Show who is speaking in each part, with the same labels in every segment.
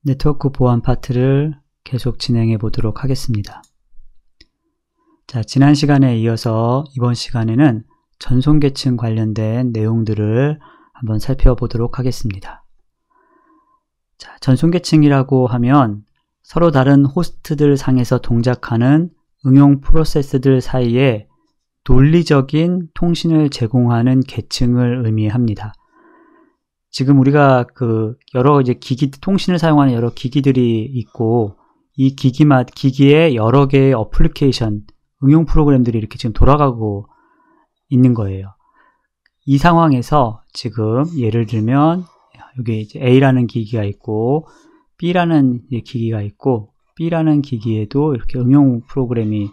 Speaker 1: 네트워크 보안 파트를 계속 진행해 보도록 하겠습니다. 자, 지난 시간에 이어서 이번 시간에는 전송계층 관련된 내용들을 한번 살펴보도록 하겠습니다. 자, 전송계층이라고 하면 서로 다른 호스트들 상에서 동작하는 응용 프로세스들 사이에 논리적인 통신을 제공하는 계층을 의미합니다. 지금 우리가 여러 통신을 사용하는 여러 기기들이 있고, 이 기기에 여러 개의 어플리케이션, 응용 프로그램들이 이렇게 지금 돌아가고 있는 거예요. 이 상황에서 지금 예를 들면 여기 이제 A라는 기기가 있고, B라는 기기가 있고, B라는 기기에도 이렇게 응용 프로그램이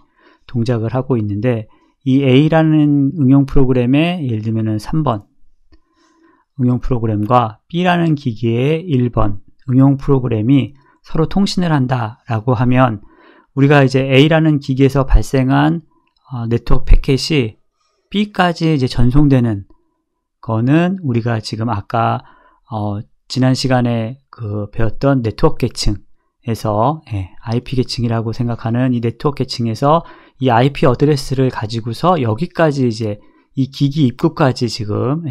Speaker 1: 동작을 하고 있는데, 이 A라는 응용 프로그램에 예를 들면은 3번 응용 프로그램과 B라는 기기의 1번 응용 프로그램이 서로 통신을 한다라고 하면, 우리가 이제 A라는 기기에서 발생한 네트워크 패킷이 B까지 이제 전송되는 거는 우리가 지금 아까 지난 시간에 배웠던 네트워크 계층에서 IP 계층이라고 생각하는 이 네트워크 계층에서 이 IP 어드레스를 가지고서 여기까지 이제 이 기기 입구까지 지금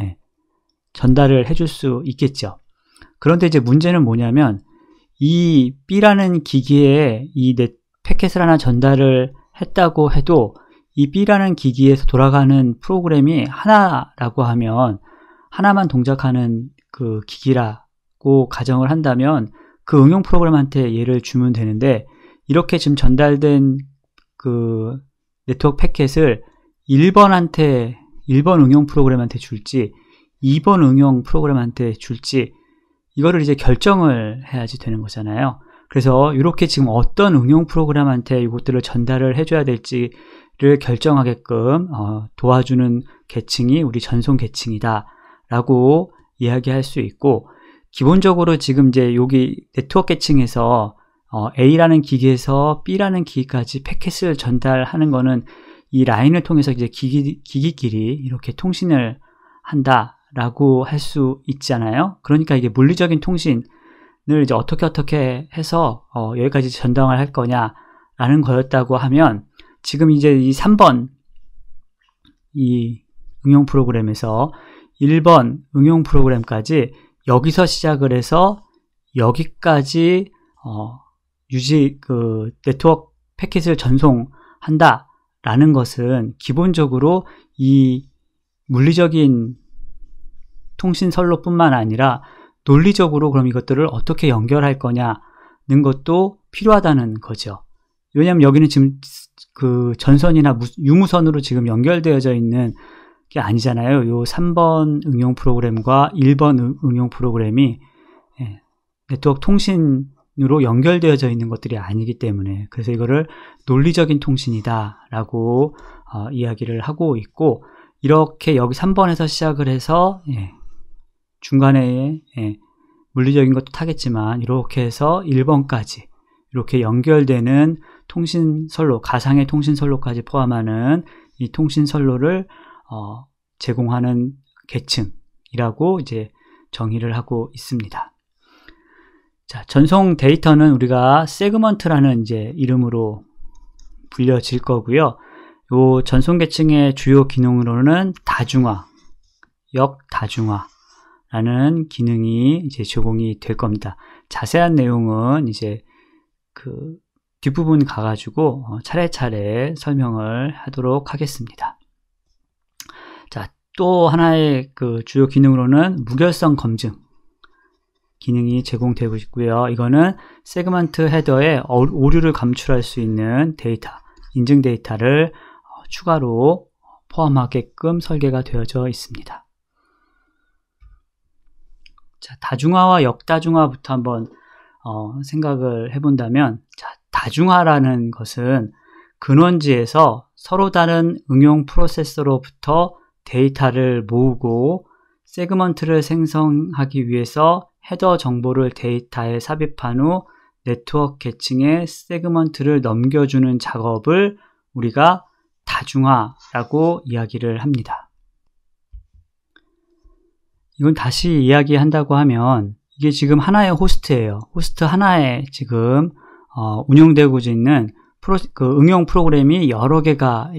Speaker 1: 전달을 해줄 수 있겠죠. 그런데 이제 문제는 뭐냐면, 이 B라는 기기에 이 패킷을 하나 전달을 했다고 해도 이 B라는 기기에서 돌아가는 프로그램이 하나라고 하면, 하나만 동작하는 그 기기라고 가정을 한다면 그 응용 프로그램한테 얘를 주면 되는데, 이렇게 지금 전달된 그 네트워크 패킷을 1번 응용 프로그램한테 줄지 2번 응용 프로그램한테 줄지, 이거를 이제 결정을 해야지 되는 거잖아요. 그래서 이렇게 지금 어떤 응용 프로그램한테 이것들을 전달을 해줘야 될지를 결정하게끔 도와주는 계층이 우리 전송 계층이다 라고 이야기할 수 있고, 기본적으로 지금 이제 여기 네트워크 계층에서 A라는 기기에서 B라는 기기까지 패킷을 전달하는 거는 이 라인을 통해서 이제 기기끼리 이렇게 통신을 한다라고 할 수 있잖아요. 그러니까 이게 물리적인 통신을 이제 어떻게 해서 여기까지 전달을 할 거냐라는 거였다고 하면, 지금 이제 이 3번 이 응용 프로그램에서 1번 응용 프로그램까지 여기서 시작을 해서 여기까지 네트워크 패킷을 전송한다라는 것은 기본적으로 이 물리적인 통신선로뿐만 아니라 논리적으로 그럼 이것들을 어떻게 연결할 거냐는 것도 필요하다는 거죠. 왜냐하면 여기는 지금 그 전선이나 유무선으로 지금 연결되어져 있는 게 아니잖아요. 요 3번 응용 프로그램과 1번 응용 프로그램이 네트워크 통신으로 연결되어져 있는 것들이 아니기 때문에, 그래서 이거를 논리적인 통신이다 라고 이야기를 하고 있고, 이렇게 여기 3번에서 시작을 해서 중간에 물리적인 것도 타겠지만 이렇게 해서 1번까지 이렇게 연결되는 통신선로, 가상의 통신선로까지 포함하는 이 통신선로를 제공하는 계층이라고 이제 정의를 하고 있습니다. 자, 전송 데이터는 우리가 세그먼트라는 이제 이름으로 불려질 거고요. 요 전송 계층의 주요 기능으로는 다중화, 역다중화라는 기능이 이제 제공이 될 겁니다. 자세한 내용은 이제 그 뒷부분 가가지고 차례차례 설명을 하도록 하겠습니다. 자, 또 하나의 그 주요 기능으로는 무결성 검증 기능이 제공되고 있고요. 이거는 세그먼트 헤더에 오류를 감출할 수 있는 데이터, 인증 데이터를 추가로 포함하게끔 설계가 되어져 있습니다. 자, 다중화와 역다중화부터 한번 생각을 해본다면, 자, 다중화라는 것은 근원지에서 서로 다른 응용 프로세서로부터 데이터를 모으고 세그먼트를 생성하기 위해서 헤더 정보를 데이터에 삽입한 후 네트워크 계층에 세그먼트를 넘겨주는 작업을 우리가 다중화라고 이야기를 합니다. 이건 다시 이야기한다고 하면 이게 지금 하나의 호스트예요. 호스트 하나에 지금 운영되고 있는 응용 프로그램이 여러 개가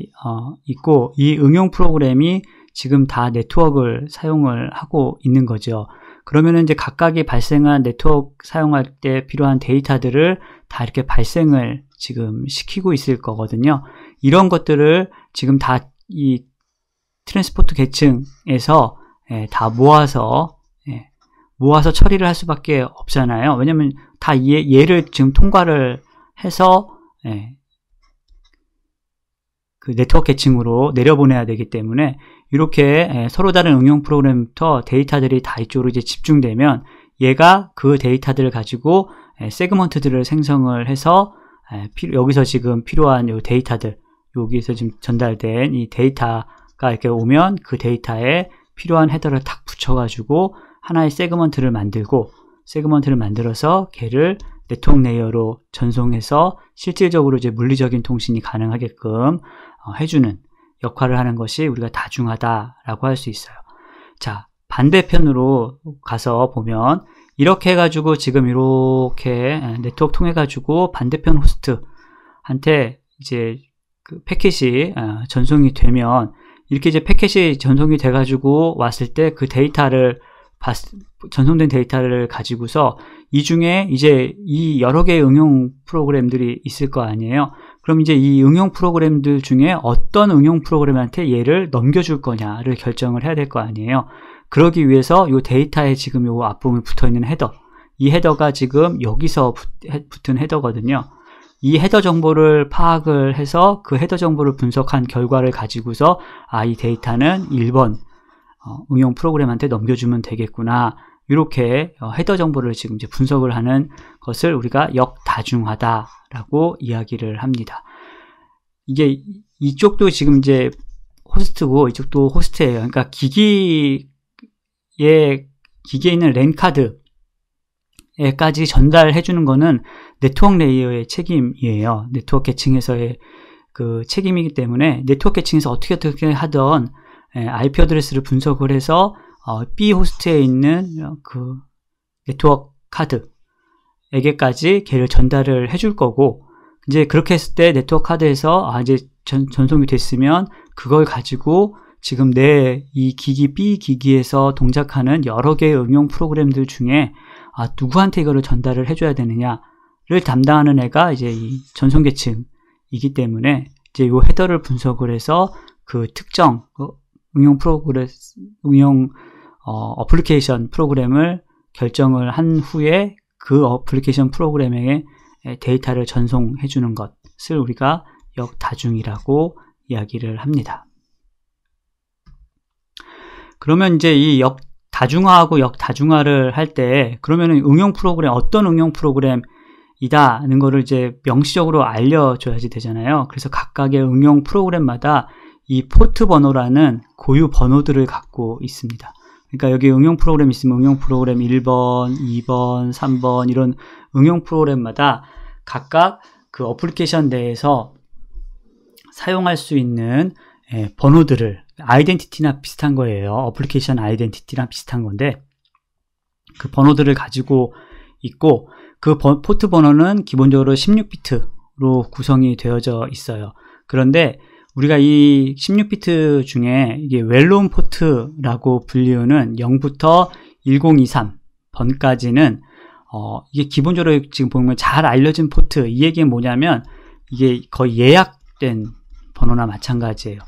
Speaker 1: 있고, 이 응용 프로그램이 지금 다 네트워크를 사용을 하고 있는 거죠. 그러면은 이제 각각이 발생한 네트워크 사용할 때 필요한 데이터들을 다 이렇게 발생을 지금 시키고 있을 거거든요. 이런 것들을 지금 다 이 트랜스포트 계층에서 다 모아서 처리를 할 수밖에 없잖아요. 왜냐면 다 얘를 지금 통과를 해서 그 네트워크 계층으로 내려보내야 되기 때문에 이렇게 서로 다른 응용 프로그램부터 데이터들이 다 이쪽으로 이제 집중되면 얘가 그 데이터들을 가지고 세그먼트들을 생성을 해서 여기서 지금 필요한 요 데이터들, 여기서 지금 전달된 이 데이터가 이렇게 오면 그 데이터에 필요한 헤더를 탁 붙여가지고 하나의 세그먼트를 만들어서 걔를 네트워크 레이어로 전송해서 실질적으로 이제 물리적인 통신이 가능하게끔 해주는 역할을 하는 것이 우리가 다중화다라고 할 수 있어요. 자, 반대편으로 가서 보면 이렇게 해가지고 지금 이렇게 네트워크 통해 가지고 반대편 호스트한테 이제 그 패킷이 전송이 되면 이렇게 이제 패킷이 전송이 돼 가지고 왔을 때 그 데이터를 전송된 데이터를 가지고서 이 중에 이제 이 여러 개의 응용 프로그램들이 있을 거 아니에요. 그럼 이제 이 응용 프로그램들 중에 어떤 응용 프로그램한테 얘를 넘겨줄 거냐를 결정을 해야 될 거 아니에요. 그러기 위해서 이 데이터에 지금 요 앞부분에 붙어 있는 헤더, 이 헤더가 지금 여기서 붙은 헤더거든요. 이 헤더 정보를 파악을 해서 그 헤더 정보를 분석한 결과를 가지고서 이 데이터는 1번 응용 프로그램한테 넘겨주면 되겠구나. 이렇게 헤더 정보를 지금 이제 분석을 하는 것을 우리가 역다중화다라고 이야기를 합니다. 이게 이쪽도 지금 이제 호스트고 이쪽도 호스트예요. 그러니까 기기에 있는 랜 카드에까지 전달해 주는 거는 네트워크 레이어의 책임이에요. 네트워크 계층에서의 그 책임이기 때문에 네트워크 계층에서 어떻게 하던 IP 어드레스를 분석을 해서 B 호스트에 있는 그 네트워크 카드에게까지 걔를 전달을 해줄 거고, 이제 그렇게 했을 때 네트워크 카드에서 이제 전송이 됐으면 그걸 가지고 지금 내 이 기기 B 기기에서 동작하는 여러 개의 응용 프로그램들 중에 누구한테 이거를 전달을 해줘야 되느냐를 담당하는 애가 이제 이 전송 계층이기 때문에 이제 요 헤더를 분석을 해서 그 특정 어플리케이션 프로그램을 결정을 한 후에 그 어플리케이션 프로그램에 데이터를 전송해 주는 것을 우리가 역다중이라고 이야기를 합니다. 그러면 이제 이 다중화하고 역다중화를 할 때 그러면은 어떤 응용 프로그램이다는 거를 이제 명시적으로 알려줘야지 되잖아요. 그래서 각각의 응용 프로그램마다 이 포트 번호라는 고유 번호들을 갖고 있습니다. 그러니까 여기 응용 프로그램 있으면 응용 프로그램 1번, 2번, 3번 이런 응용 프로그램마다 각각 그 어플리케이션 내에서 사용할 수 있는 번호들을, 아이덴티티나 비슷한 거예요. 어플리케이션 아이덴티티랑 비슷한 건데 그 번호들을 가지고 있고, 그 포트 번호는 기본적으로 16비트로 구성이 되어져 있어요. 그런데 우리가 이 16비트 중에 이게 웰론 포트라고 불리우는 0부터 1023번까지는 이게 기본적으로 지금 보면 잘 알려진 포트, 이 얘기는 뭐냐면 이게 거의 예약된 번호나 마찬가지예요.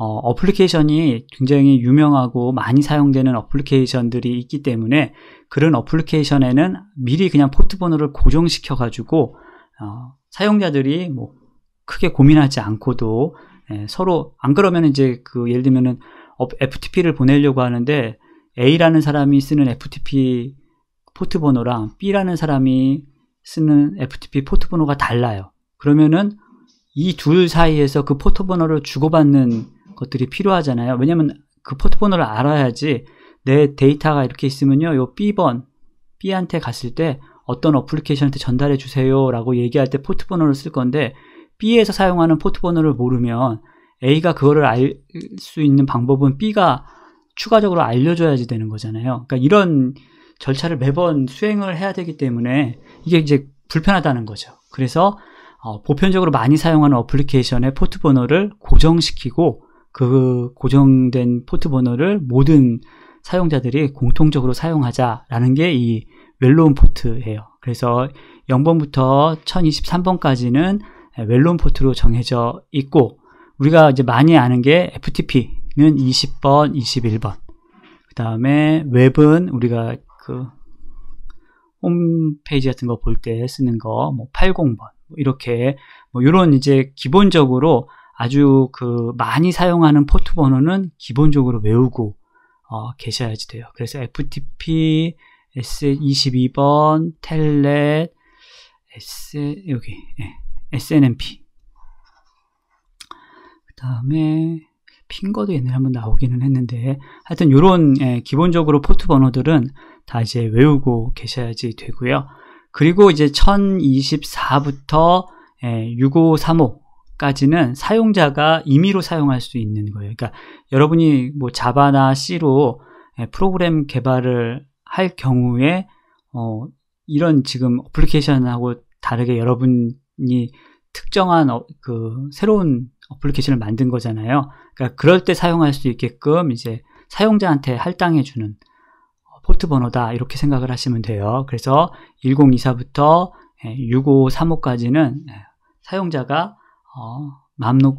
Speaker 1: 어플리케이션이 굉장히 유명하고 많이 사용되는 어플리케이션들이 있기 때문에 그런 어플리케이션에는 미리 그냥 포트 번호를 고정시켜 가지고 사용자들이 뭐 크게 고민하지 않고도 서로, 안 그러면 이제 그 예를 들면은 FTP를 보내려고 하는데 A라는 사람이 쓰는 FTP 포트 번호랑 B라는 사람이 쓰는 FTP 포트 번호가 달라요. 그러면은 이 둘 사이에서 그 포트 번호를 주고받는 것들이 필요하잖아요. 왜냐면 그 포트 번호를 알아야지 내 데이터가 이렇게 있으면요, 요 B한테 갔을 때 어떤 어플리케이션한테 전달해 주세요 라고 얘기할 때 포트 번호를 쓸 건데, B에서 사용하는 포트 번호를 모르면 A가 그거를 알 수 있는 방법은 B가 추가적으로 알려줘야지 되는 거잖아요. 그러니까 이런 절차를 매번 수행을 해야 되기 때문에 이게 이제 불편하다는 거죠. 그래서 보편적으로 많이 사용하는 어플리케이션의 포트 번호를 고정시키고 그 고정된 포트 번호를 모든 사용자들이 공통적으로 사용하자라는 게 이 웰로운 포트예요. 그래서 0번부터 1023번까지는 웰로운 포트로 정해져 있고, 우리가 이제 많이 아는 게 FTP는 20번, 21번. 그 다음에 웹은 우리가 그 홈페이지 같은 거 볼 때 쓰는 거, 뭐 80번. 이렇게, 뭐 요런 이제 기본적으로 아주 그 많이 사용하는 포트 번호는 기본적으로 외우고, 계셔야지 돼요. 그래서 FTP, S22번, 텔넷, SNMP. 그 다음에, 핑거도 옛날에 한번 나오기는 했는데, 하여튼 요런, 기본적으로 포트 번호들은 다 이제 외우고 계셔야지 되고요. 그리고 이제 1024부터 6535까지는 사용자가 임의로 사용할 수 있는 거예요. 그러니까 여러분이 뭐 자바나 C로 프로그램 개발을 할 경우에 이런 지금 어플리케이션하고 다르게 여러분이 특정한 그 새로운 어플리케이션을 만든 거잖아요. 그러니까 그럴 때 사용할 수 있게끔 이제 사용자한테 할당해주는 포트 번호다, 이렇게 생각을 하시면 돼요. 그래서 1024부터 6535까지는 사용자가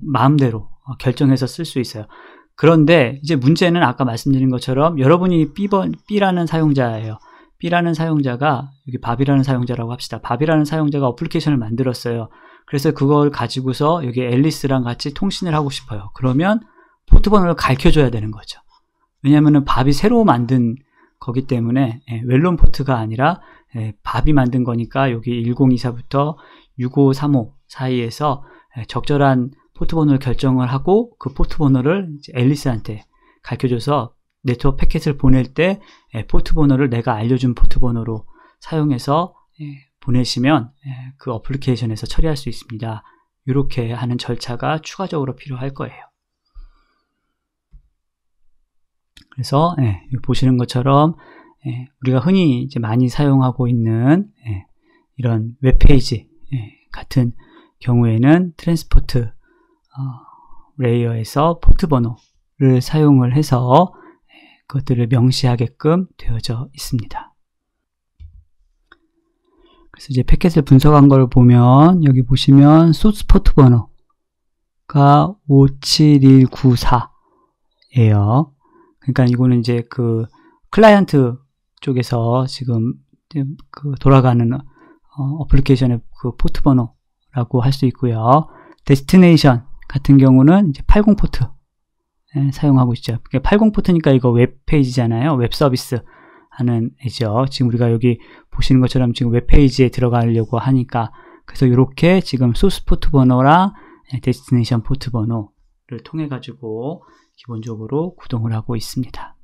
Speaker 1: 마음대로 결정해서 쓸 수 있어요. 그런데 이제 문제는 아까 말씀드린 것처럼 여러분이 B라는 사용자예요. B라는 사용자가, 여기 밥이라는 사용자라고 합시다. 밥이라는 사용자가 어플리케이션을 만들었어요. 그래서 그걸 가지고서 여기 앨리스랑 같이 통신을 하고 싶어요. 그러면 포트 번호를 가르쳐줘야 되는 거죠. 왜냐하면 밥이 새로 만든 거기 때문에 웰로운 포트가 아니라 밥이 만든 거니까 여기 1024부터 6535 사이에서 적절한 포트 번호를 결정을 하고 그 포트 번호를 이제 앨리스한테 가르쳐줘서 네트워크 패킷을 보낼 때 포트 번호를 내가 알려준 포트 번호로 사용해서 보내시면 그 어플리케이션에서 처리할 수 있습니다. 이렇게 하는 절차가 추가적으로 필요할 거예요. 그래서 보시는 것처럼 우리가 흔히 이제 많이 사용하고 있는 이런 웹페이지 같은 경우에는 트랜스포트 레이어에서 포트 번호를 사용을 해서 그것들을 명시하게끔 되어져 있습니다. 그래서 이제 패킷을 분석한 걸 보면 여기 보시면 소스 포트 번호가 57194예요. 그러니까 이거는 이제 그 클라이언트 쪽에서 지금 그 돌아가는 어플리케이션의 그 포트 번호라고 할 수 있고요. 데스티네이션 같은 경우는 이제 80 포트 사용하고 있죠. 80 포트니까 이거 웹페이지잖아요. 웹 서비스 하는 애죠. 지금 우리가 여기 보시는 것처럼 지금 웹페이지에 들어가려고 하니까, 그래서 이렇게 지금 소스 포트 번호랑 데스티네이션 포트 번호를 통해 가지고 기본적으로 구동을 하고 있습니다.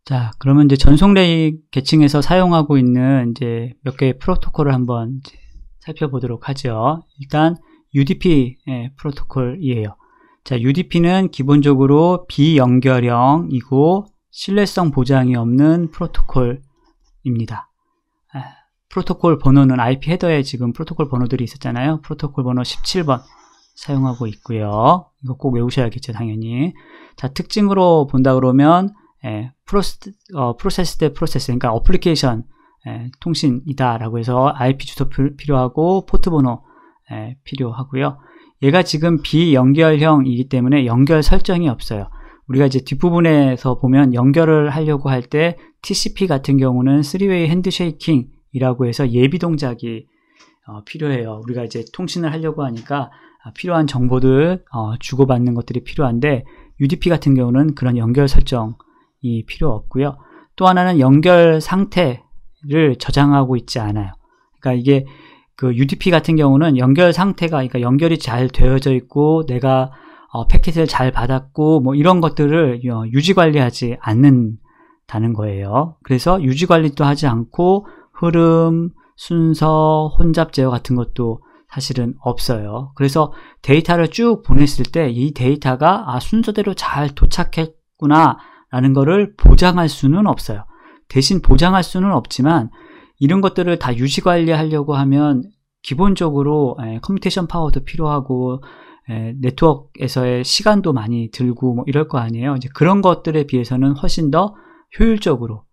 Speaker 1: 자, 그러면 이제 전송 레이 계층에서 사용하고 있는 이제 몇 개의 프로토콜을 한번 이제 살펴보도록 하죠. 일단 UDP 프로토콜이에요. 자, UDP는 기본적으로 비연결형이고 신뢰성 보장이 없는 프로토콜입니다. 프로토콜 번호는 IP 헤더에 지금 프로토콜 번호들이 있었잖아요. 프로토콜 번호 17번 사용하고 있고요. 이거 꼭 외우셔야겠죠, 당연히. 자, 특징으로 본다 그러면 프로세스 대 프로세스, 그러니까 어플리케이션 통신이다 라고 해서 IP 주소 필요하고 포트 번호 필요하고요. 얘가 지금 비연결형이기 때문에 연결 설정이 없어요. 우리가 이제 뒷부분에서 보면 연결을 하려고 할 때 TCP 같은 경우는 3웨이 핸드쉐이킹 이라고 해서 예비 동작이 필요해요. 우리가 이제 통신을 하려고 하니까 필요한 정보들 주고받는 것들이 필요한데, UDP 같은 경우는 그런 연결 설정이 필요 없고요. 또 하나는 연결 상태를 저장하고 있지 않아요. 그러니까 이게 그 UDP 같은 경우는 연결 상태가, 그러니까 연결이 잘 되어져 있고 내가 패킷을 잘 받았고 뭐 이런 것들을 유지 관리하지 않는다는 거예요. 그래서 유지 관리도 하지 않고 흐름, 순서, 혼잡 제어 같은 것도 사실은 없어요. 그래서 데이터를 쭉 보냈을 때 이 데이터가 순서대로 잘 도착했구나 라는 거를 보장할 수는 없어요. 대신 보장할 수는 없지만 이런 것들을 다 유지 관리하려고 하면 기본적으로 컴퓨테이션 파워도 필요하고 네트워크에서의 시간도 많이 들고 뭐 이럴 거 아니에요. 이제 그런 것들에 비해서는 훨씬 더 효율적으로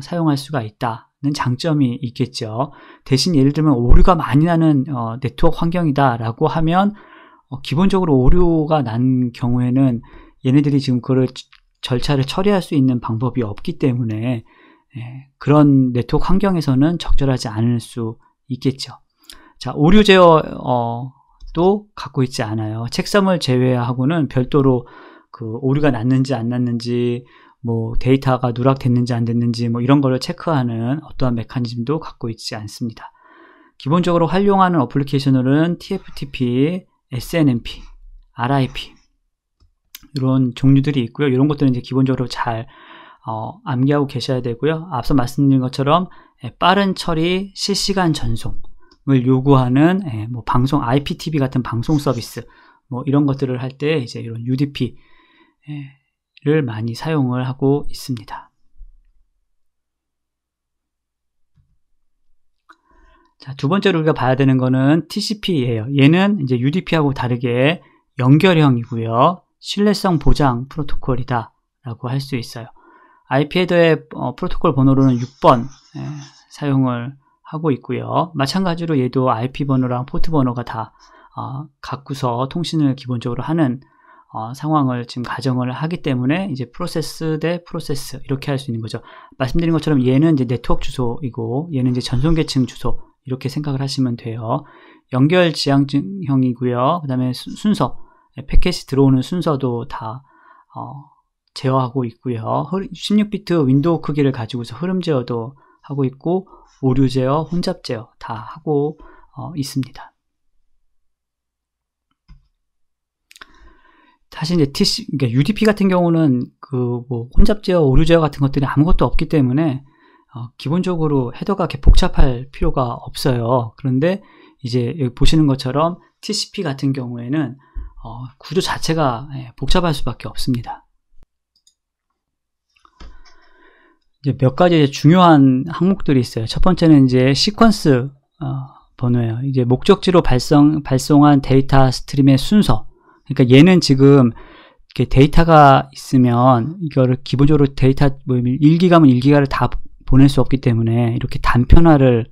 Speaker 1: 사용할 수가 있다는 장점이 있겠죠. 대신 예를 들면 오류가 많이 나는 네트워크 환경이다라고 하면 기본적으로 오류가 난 경우에는 얘네들이 지금 그걸 절차를 처리할 수 있는 방법이 없기 때문에 그런 네트워크 환경에서는 적절하지 않을 수 있겠죠. 자, 오류 제어도 갖고 있지 않아요. 책섬을 제외하고는 별도로 그 오류가 났는지 안 났는지 뭐 데이터가 누락됐는지 안 됐는지 뭐 이런 거를 체크하는 어떠한 메커니즘도 갖고 있지 않습니다. 기본적으로 활용하는 어플리케이션으로는 TFTP, SNMP, RIP 이런 종류들이 있고요. 이런 것들은 이제 기본적으로 잘 암기하고 계셔야 되고요. 앞서 말씀드린 것처럼 빠른 처리, 실시간 전송을 요구하는 뭐 방송 IPTV 같은 방송 서비스 뭐 이런 것들을 할 때 이제 이런 UDP 를 많이 사용을 하고 있습니다. 자, 두 번째로 우리가 봐야 되는 거는 TCP예요. 얘는 이제 UDP하고 다르게 연결형이고요. 신뢰성 보장 프로토콜이다 라고 할 수 있어요. IP 헤더의 프로토콜 번호로는 6번 사용을 하고 있고요. 마찬가지로 얘도 IP 번호랑 포트 번호가 다 갖고서 통신을 기본적으로 하는 상황을 지금 가정을 하기 때문에 이제 프로세스 대 프로세스 이렇게 할 수 있는 거죠. 말씀드린 것처럼 얘는 이제 네트워크 주소이고 얘는 이제 전송 계층 주소 이렇게 생각을 하시면 돼요. 연결 지향형이고요. 그 다음에 순서 패킷이 들어오는 순서도 다 제어하고 있고요. 16비트 윈도우 크기를 가지고서 흐름 제어도 하고 있고 오류 제어, 혼잡 제어 다 하고 있습니다. 사실 이제 그러니까 UDP 같은 경우는 그 뭐 혼잡 제어, 오류 제어 같은 것들이 아무것도 없기 때문에 기본적으로 헤더가 이렇게 복잡할 필요가 없어요. 그런데 이제 여기 보시는 것처럼 TCP 같은 경우에는 구조 자체가 복잡할 수밖에 없습니다. 이제 몇 가지 중요한 항목들이 있어요. 첫 번째는 이제 시퀀스 번호예요. 이제 목적지로 발송한 데이터 스트림의 순서. 그러니까 얘는 지금 이렇게 데이터가 있으면 이거를 기본적으로 데이터 뭐 1기가면 1기가를 다 보낼 수 없기 때문에 이렇게 단편화를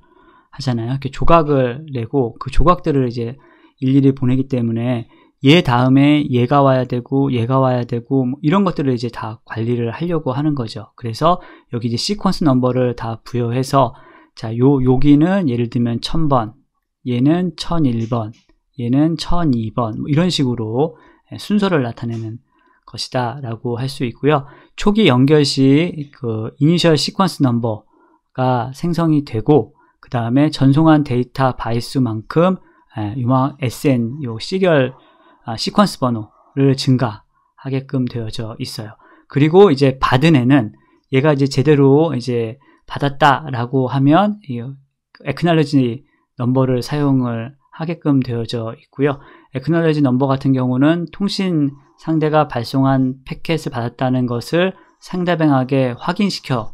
Speaker 1: 하잖아요. 이렇게 조각을 내고 그 조각들을 이제 일일이 보내기 때문에 얘 다음에 얘가 와야 되고 얘가 와야 되고 뭐 이런 것들을 이제 다 관리를 하려고 하는 거죠. 그래서 여기 이제 시퀀스 넘버를 다 부여해서 자, 여기는 예를 들면 1000번, 얘는 1001번, 얘는 1002번 뭐 이런 식으로 순서를 나타내는 것이다 라고 할 수 있고요. 초기 연결 시 그 이니셜 시퀀스 넘버가 생성이 되고 그 다음에 전송한 데이터 바이수만큼 SN 요 시결 시퀀스 번호를 증가하게끔 되어져 있어요. 그리고 이제 받은 애는 얘가 이제 제대로 이제 받았다라고 하면 이 acknowledge 넘버를 사용을 하게끔 되어져 있고요. acknowledge 넘버 같은 경우는 통신 상대가 발송한 패킷을 받았다는 것을 상대방에게 확인시켜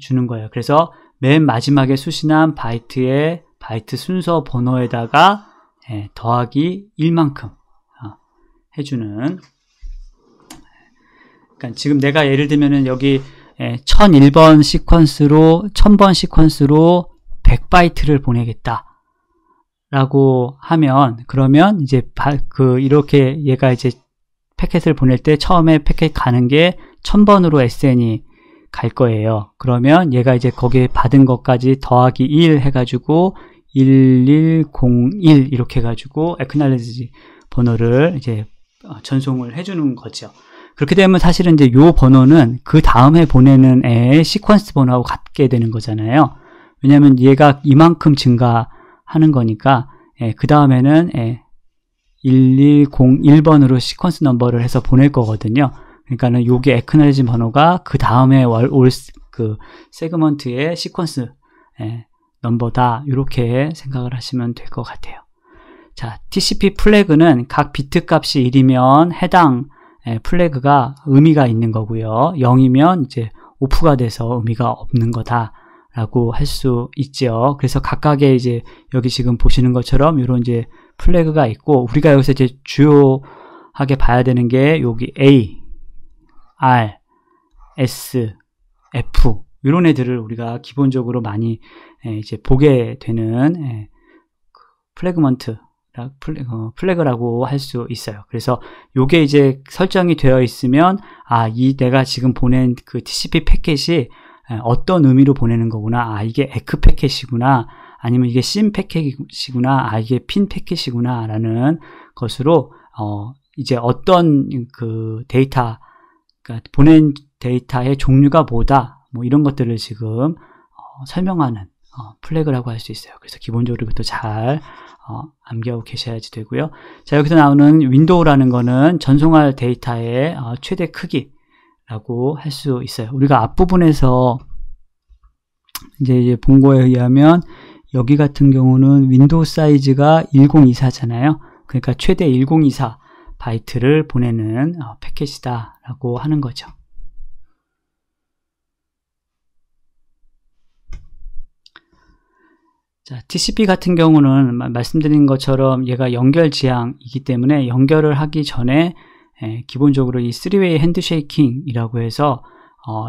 Speaker 1: 주는 거예요. 그래서 맨 마지막에 수신한 바이트의 바이트 순서 번호에다가 더하기 1만큼 해주는. 그러니까 지금 내가 예를 들면은 여기 1001번 시퀀스로 1000번 시퀀스로 100바이트를 보내겠다 라고 하면 그러면 이제 이렇게 얘가 이제 패킷을 보낼 때 처음에 패킷 가는 게 1000번으로 SN이 갈 거예요. 그러면 얘가 이제 거기에 받은 것까지 더하기 1 해가지고 1101 이렇게 해가지고 acknowledge 번호를 이제 전송을 해주는 거죠. 그렇게 되면 사실은 이제 요 번호는 그 다음에 보내는 애의 시퀀스 번호하고 같게 되는 거잖아요. 왜냐하면 얘가 이만큼 증가하는 거니까 그 다음에는 1101번으로 시퀀스 넘버를 해서 보낼 거거든요. 그러니까는 요게 acknowledge 번호가 그 다음에 올 그 세그먼트의 시퀀스 넘버다 이렇게 생각을 하시면 될 것 같아요. 자, TCP 플래그는 각 비트 값이 1이면 해당 플래그가 의미가 있는 거고요. 0이면 이제 오프가 돼서 의미가 없는 거다라고 할 수 있죠. 그래서 각각의 이제 여기 지금 보시는 것처럼 이런 이제 플래그가 있고, 우리가 여기서 이제 주요하게 봐야 되는 게 여기 A, R, S, F 이런 애들을 우리가 기본적으로 많이 이제 보게 되는 플래그라고 할 수 있어요. 그래서 요게 이제 설정이 되어 있으면, 내가 지금 보낸 그 TCP 패킷이 어떤 의미로 보내는 거구나. 이게 에크 패킷이구나. 아니면 이게 신 패킷이구나. 이게 핀 패킷이구나. 라는 것으로, 이제 어떤 그 데이터, 그러니까 보낸 데이터의 종류가 뭐다. 뭐 이런 것들을 지금 설명하는 플래그라고 할 수 있어요. 그래서 기본적으로 이것도 잘 암기하고 계셔야지 되고요. 자, 여기서 나오는 윈도우라는 거는 전송할 데이터의 최대 크기라고 할 수 있어요. 우리가 앞부분에서 이제 본 거에 의하면 여기 같은 경우는 윈도우 사이즈가 1024잖아요. 그러니까 최대 1024 바이트를 보내는 패킷이다 라고 하는 거죠. 자, TCP 같은 경우는 말씀드린 것처럼 얘가 연결 지향이기 때문에 연결을 하기 전에 기본적으로 이 3웨이 핸드쉐이킹이라고 해서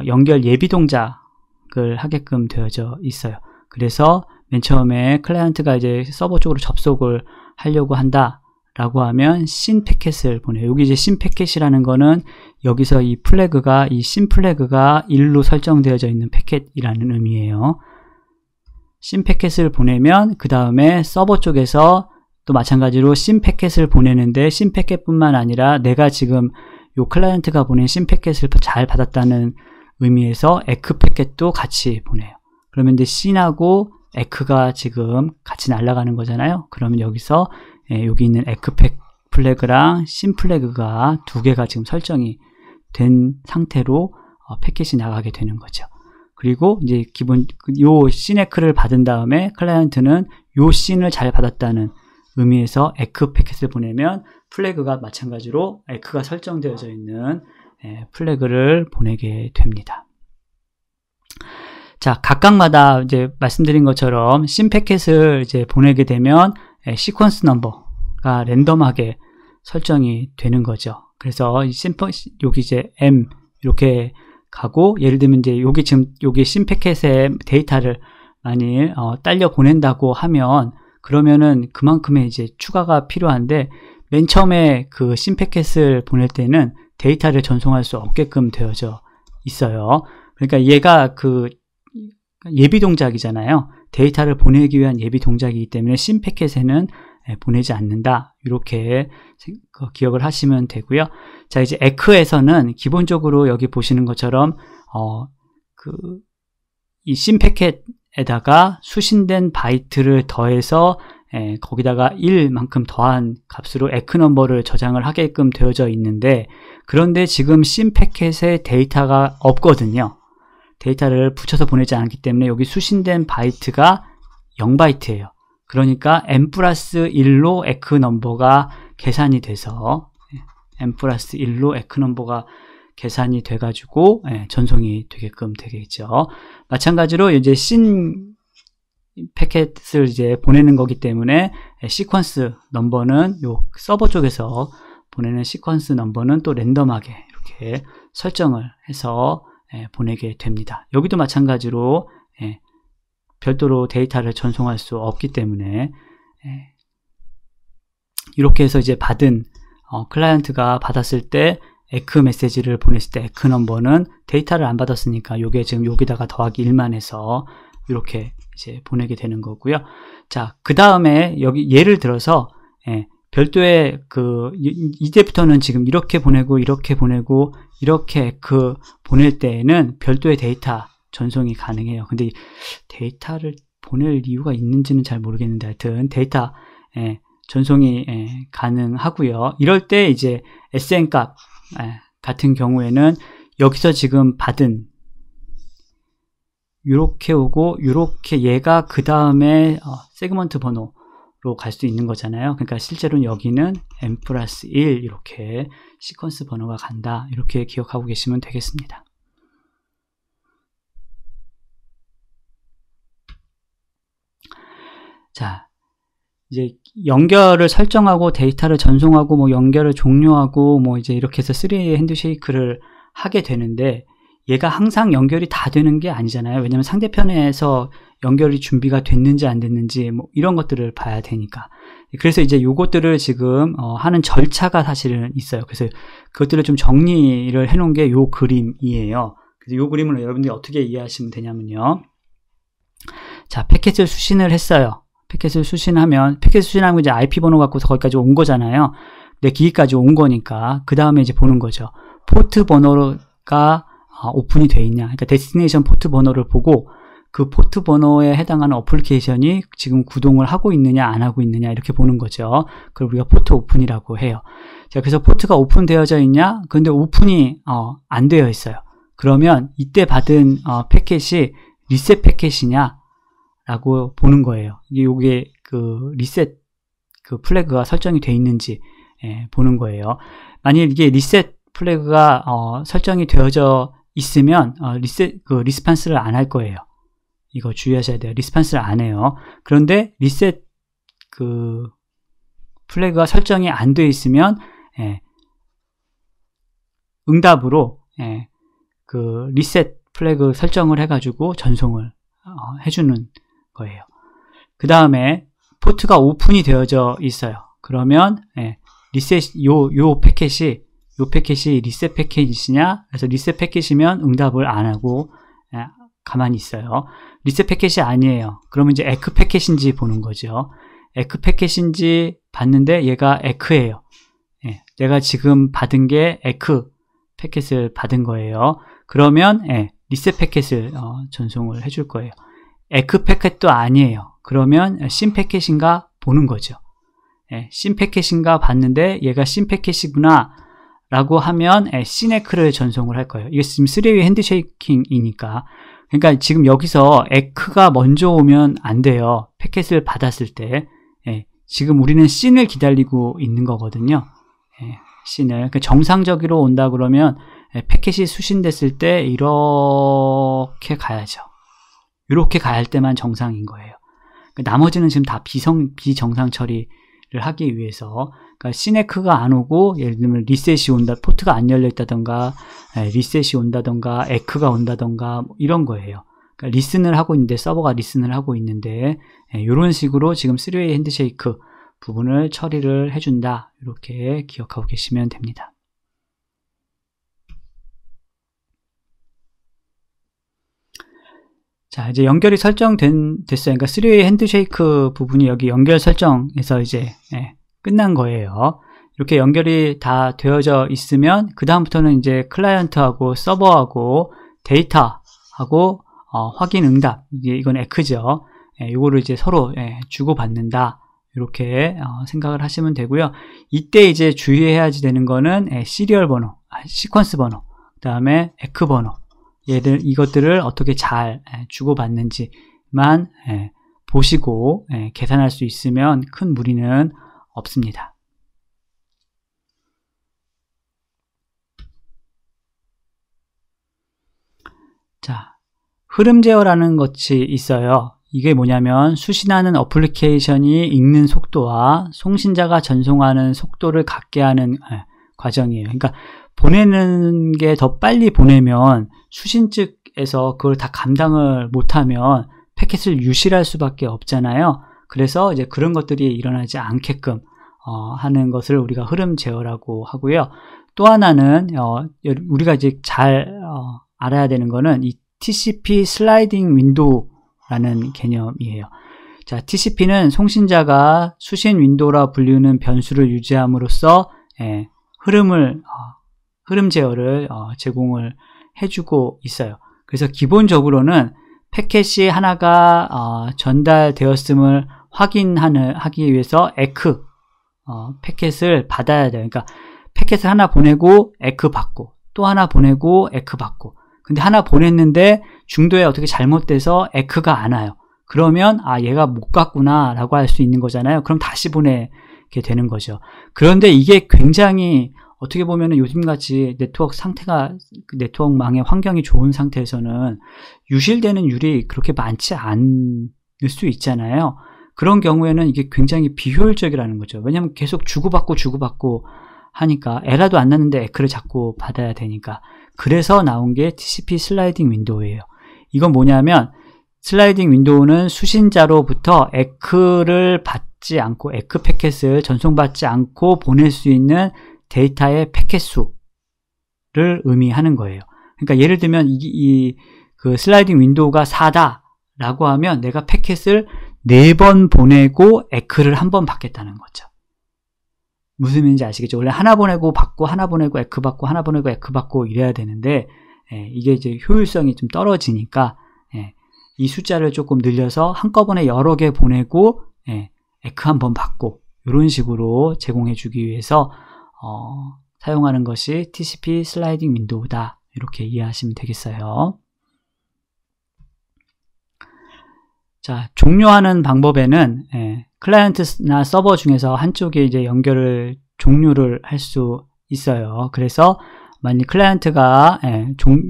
Speaker 1: 연결 예비 동작을 하게끔 되어져 있어요. 그래서 맨 처음에 클라이언트가 이제 서버 쪽으로 접속을 하려고 한다 라고 하면 신 패킷을 보내요. 여기 이제 신 패킷이라는 거는 여기서 이 플래그가, 이 신 플래그가 1로 설정되어져 있는 패킷이라는 의미예요. 신 패킷을 보내면 그 다음에 서버 쪽에서 또 마찬가지로 신 패킷을 보내는데, 신 패킷뿐만 아니라 내가 지금 요 클라이언트가 보낸 신 패킷을 잘 받았다는 의미에서 에크 패킷도 같이 보내요. 그러면 이제 신하고 에크가 지금 같이 날아가는 거잖아요. 그러면 여기서 여기 있는 에크 플래그랑 신 플래그가 두 개가 지금 설정이 된 상태로 패킷이 나가게 되는 거죠. 그리고 이제 요 씬에크를 받은 다음에 클라이언트는 요 씬을 잘 받았다는 의미에서 에크 패킷을 보내면 플래그가 마찬가지로 에크가 설정되어져 있는 플래그를 보내게 됩니다. 자, 각각마다 이제 말씀드린 것처럼 씬 패킷을 이제 보내게 되면 시퀀스 넘버가 랜덤하게 설정이 되는 거죠. 그래서 여기 이제 M 이렇게 가고, 예를 들면 이제 여기 신 패킷의 데이터를 많이 딸려 보낸다고 하면, 그러면은 그만큼의 이제 추가가 필요한데, 맨 처음에 그 신 패킷을 보낼 때는 데이터를 전송할 수 없게끔 되어져 있어요. 그러니까 얘가 그 예비 동작이잖아요. 데이터를 보내기 위한 예비 동작이기 때문에 신 패킷에는 보내지 않는다. 이렇게 기억을 하시면 되고요. 자, 이제 에크에서는 기본적으로 여기 보시는 것처럼 이 신 패킷에다가 수신된 바이트를 더해서 거기다가 1만큼 더한 값으로 에크 넘버를 저장을 하게끔 되어져 있는데, 그런데 지금 신 패킷에 데이터가 없거든요. 데이터를 붙여서 보내지 않기 때문에 여기 수신된 바이트가 0바이트예요. 그러니까 n 플러스 1로 에크 넘버가 계산이 돼서 n 플러스 1로 에크 넘버가 계산이 돼가지고 전송이 되게끔 되겠죠. 마찬가지로 이제 신 패킷을 이제 보내는 거기 때문에 시퀀스 넘버는 요 서버 쪽에서 보내는 시퀀스 넘버는 또 랜덤하게 이렇게 설정을 해서 보내게 됩니다. 여기도 마찬가지로 별도로 데이터를 전송할 수 없기 때문에 이렇게 해서 이제 받은 클라이언트가 받았을 때 에크 메시지를 보냈을 때 에크 넘버는 데이터를 안 받았으니까 요게 지금 여기다가 더하기 1만 해서 이렇게 이제 보내게 되는 거고요. 자, 그 다음에 여기 예를 들어서 별도의 이제부터는 지금 이렇게 보내고 이렇게 에크 보낼 때에는 별도의 데이터 전송이 가능해요. 근데 데이터를 보낼 이유가 있는지는 잘 모르겠는데, 하여튼 데이터 전송이 가능하고요. 이럴 때 이제 SN 값 같은 경우에는 여기서 지금 받은 요렇게 오고 요렇게 얘가 그 다음에 세그먼트 번호로 갈 수 있는 거잖아요. 그러니까 실제로는 여기는 n+1 이렇게 시퀀스 번호가 간다. 이렇게 기억하고 계시면 되겠습니다. 자, 이제 연결을 설정하고 데이터를 전송하고 뭐 연결을 종료하고 뭐 이제 이렇게 해서 3way 핸드쉐이크를 하게 되는데, 얘가 항상 연결이 다 되는 게 아니잖아요. 왜냐면 상대편에서 연결이 준비가 됐는지 안 됐는지 뭐 이런 것들을 봐야 되니까. 그래서 이제 요것들을 지금 하는 절차가 사실은 있어요. 그래서 그것들을 좀 정리를 해 놓은 게 요 그림이에요. 그래서 요 그림을 여러분들이 어떻게 이해하시면 되냐면요. 자, 패킷을 수신을 했어요. 패킷을 수신하면 이제 IP 번호 갖고서 거기까지 온 거잖아요. 내 기기까지 온 거니까 그 다음에 이제 보는 거죠. 포트 번호가 오픈이 돼 있냐. 그러니까 데스티네이션 포트 번호를 보고 그 포트 번호에 해당하는 어플리케이션이 지금 구동을 하고 있느냐 안 하고 있느냐 이렇게 보는 거죠. 그걸 우리가 포트 오픈이라고 해요. 자, 그래서 포트가 오픈되어져 있냐? 근데 오픈이 안 되어 있어요. 그러면 이때 받은 패킷이 리셋 패킷이냐 라고 보는 거예요. 이게 그 리셋 그 플래그가 설정이 돼 있는지 보는 거예요. 만일 이게 리셋 플래그가 설정이 되어져 있으면 리스판스를 안 할 거예요. 이거 주의하셔야 돼요. 리스판스를 안 해요. 그런데 리셋 그 플래그가 설정이 안 되어 있으면 응답으로 그 리셋 플래그 설정을 해가지고 전송을 해주는 거예요. 그 다음에 포트가 오픈이 되어져 있어요. 그러면 리셋 요 패킷이 리셋 패킷이냐? 그래서 리셋 패킷이면 응답을 안 하고 가만히 있어요. 리셋 패킷이 아니에요. 그러면 이제 에크 패킷인지 보는 거죠. 에크 패킷인지 봤는데 얘가 에크예요. 내가 지금 받은 게 에크 패킷을 받은 거예요. 그러면 리셋 패킷을 전송을 해줄 거예요. 에크 패킷도 아니에요. 그러면 신 패킷인가 보는 거죠. 신 패킷인가 봤는데 얘가 신 패킷이구나 라고 하면 신에크를 전송을 할 거예요. 이게 지금 3way 핸드쉐이킹이니까. 그러니까 지금 여기서 에크가 먼저 오면 안 돼요. 패킷을 받았을 때. 지금 우리는 신을 기다리고 있는 거거든요. 신을. 그러니까 정상적으로 온다 그러면 패킷이 수신됐을 때 이렇게 가야죠. 이렇게 가야 할 때만 정상인 거예요. 그러니까 나머지는 지금 다 비정상 처리를 하기 위해서, 그러니까 시네크가 안 오고 예를 들면 리셋이 온다, 포트가 안 열려 있다던가 리셋이 온다던가 에크가 온다던가 뭐 이런 거예요. 그러니까 리슨을 하고 있는데, 서버가 리슨을 하고 있는데 이런 식으로 지금 3way 핸드쉐이크 부분을 처리를 해준다. 이렇게 기억하고 계시면 됩니다. 자, 이제 연결이 됐어요. 그러니까 3way 핸드쉐이크 부분이 여기 연결 설정에서 이제 끝난 거예요. 이렇게 연결이 다 되어져 있으면 그 다음부터는 이제 클라이언트하고 서버하고 데이터하고 확인 응답, 이건 에크죠. 이거를 이제 서로 주고받는다. 이렇게 생각을 하시면 되고요. 이때 이제 주의해야 되는 거는 시리얼 번호, 시퀀스 번호, 그 다음에 에크 번호, 이것들을 어떻게 잘 주고받는지만 보시고 계산할 수 있으면 큰 무리는 없습니다. 자, 흐름 제어라는 것이 있어요. 이게 뭐냐면 수신하는 어플리케이션이 읽는 속도와 송신자가 전송하는 속도를 같게 하는 과정이에요. 그러니까 보내는 게 더 빨리 보내면 수신 측에서 그걸 다 감당을 못하면 패킷을 유실할 수밖에 없잖아요. 그래서 이제 그런 것들이 일어나지 않게끔 하는 것을 우리가 흐름 제어라고 하고요. 또 하나는 우리가 이제 잘 알아야 되는 거는 이 TCP 슬라이딩 윈도우라는 개념이에요. 자, TCP는 송신자가 수신 윈도우라 불리는 변수를 유지함으로써 흐름 제어를 제공을 해주고 있어요. 그래서 기본적으로는 패킷이 하나가 전달되었음을 하기 위해서 에크 패킷을 받아야 돼요. 그러니까 패킷을 하나 보내고 에크 받고 또 하나 보내고 에크 받고, 근데 하나 보냈는데 중도에 어떻게 잘못돼서 에크가 안 와요. 그러면 얘가 못 갔구나 라고 할 수 있는 거잖아요. 그럼 다시 보내게 되는 거죠. 그런데 이게 굉장히 어떻게 보면은 요즘같이 네트워크망의 환경이 좋은 상태에서는 유실되는 율이 그렇게 많지 않을 수 있잖아요. 그런 경우에는 이게 굉장히 비효율적이라는 거죠. 왜냐하면 계속 주고받고 하니까 에러도 안 났는데 에크를 자꾸 받아야 되니까. 그래서 나온 게 TCP 슬라이딩 윈도우예요. 이건 뭐냐면 슬라이딩 윈도우는 수신자로부터 에크를 받지 않고 에크 패켓을 전송받지 않고 보낼 수 있는 데이터의 패켓 수를 의미하는 거예요. 그러니까 예를 들면 그 슬라이딩 윈도우가 4다 라고 하면 내가 패켓을 4번 보내고 에크를 1번 받겠다는 거죠. 무슨 의미인지 아시겠죠? 원래 하나 보내고 받고 하나 보내고 에크 받고 하나 보내고 에크 받고 이래야 되는데 이게 이제 효율성이 좀 떨어지니까 이 숫자를 조금 늘려서 한꺼번에 여러 개 보내고 에크 1번 받고 이런 식으로 제공해 주기 위해서 사용하는 것이 TCP 슬라이딩 윈도우다. 이렇게 이해하시면 되겠어요. 자, 종료하는 방법에는 클라이언트나 서버 중에서 한쪽에 이제 종료를 할 수 있어요. 그래서 만약 클라이언트가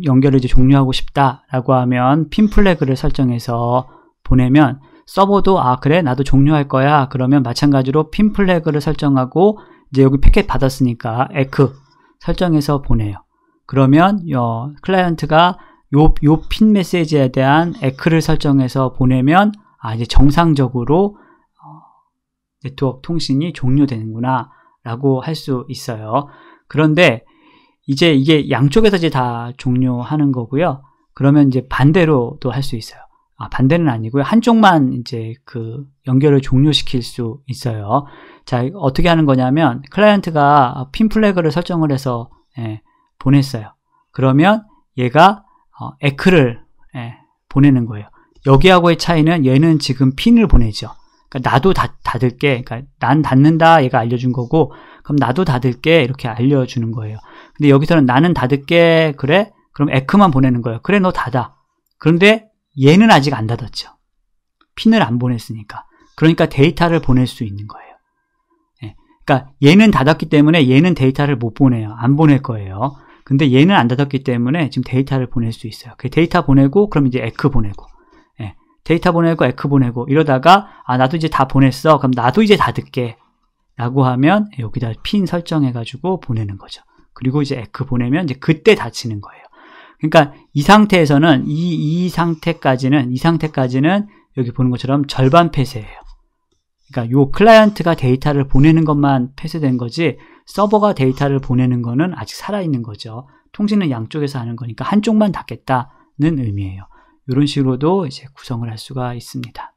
Speaker 1: 연결을 이제 종료하고 싶다라고 하면 핀 플래그를 설정해서 보내면 서버도 그래 나도 종료할 거야. 그러면 마찬가지로 핀 플래그를 설정하고 이제 여기 패켓 받았으니까 에크 설정해서 보내요. 그러면 클라이언트가 요 핀 메시지에 대한 에크를 설정해서 보내면 이제 정상적으로 네트워크 통신이 종료되는구나 라고 할 수 있어요. 그런데 이제 이게 양쪽에서 이제 다 종료하는 거고요. 그러면 이제 반대로도 할 수 있어요. 반대는 아니고요. 한쪽만 이제 그 연결을 종료시킬 수 있어요. 자, 어떻게 하는 거냐면 클라이언트가 핀 플래그를 설정을 해서 보냈어요. 그러면 얘가 에크를 보내는 거예요. 여기하고의 차이는 얘는 지금 핀을 보내죠. 그러니까 나도 닫을게. 그러니까 난 닫는다 얘가 알려준 거고 그럼 나도 닫을게 이렇게 알려주는 거예요. 근데 여기서는 나는 닫을게 그래? 그럼 에크만 보내는 거예요. 그래 너 닫아. 그런데 얘는 아직 안 닫았죠. 핀을 안 보냈으니까. 그러니까 데이터를 보낼 수 있는 거예요. 그러니까 얘는 닫았기 때문에 얘는 데이터를 못 보내요. 안 보낼 거예요. 근데 얘는 안 닫았기 때문에 지금 데이터를 보낼 수 있어요. 그 데이터 보내고 그럼 이제 에크 보내고 데이터 보내고 에크 보내고 이러다가 나도 이제 다 보냈어. 그럼 나도 이제 닫을게 라고 하면 여기다 핀 설정해 가지고 보내는 거죠. 그리고 이제 에크 보내면 이제 그때 닫히는 거예요. 그러니까 이 상태에서는 이 상태까지는 여기 보는 것처럼 절반 폐쇄예요. 그러니까 요 클라이언트가 데이터를 보내는 것만 폐쇄된 거지 서버가 데이터를 보내는 거는 아직 살아있는 거죠. 통신은 양쪽에서 하는 거니까 한쪽만 닫겠다는 의미예요. 이런 식으로도 이제 구성을 할 수가 있습니다.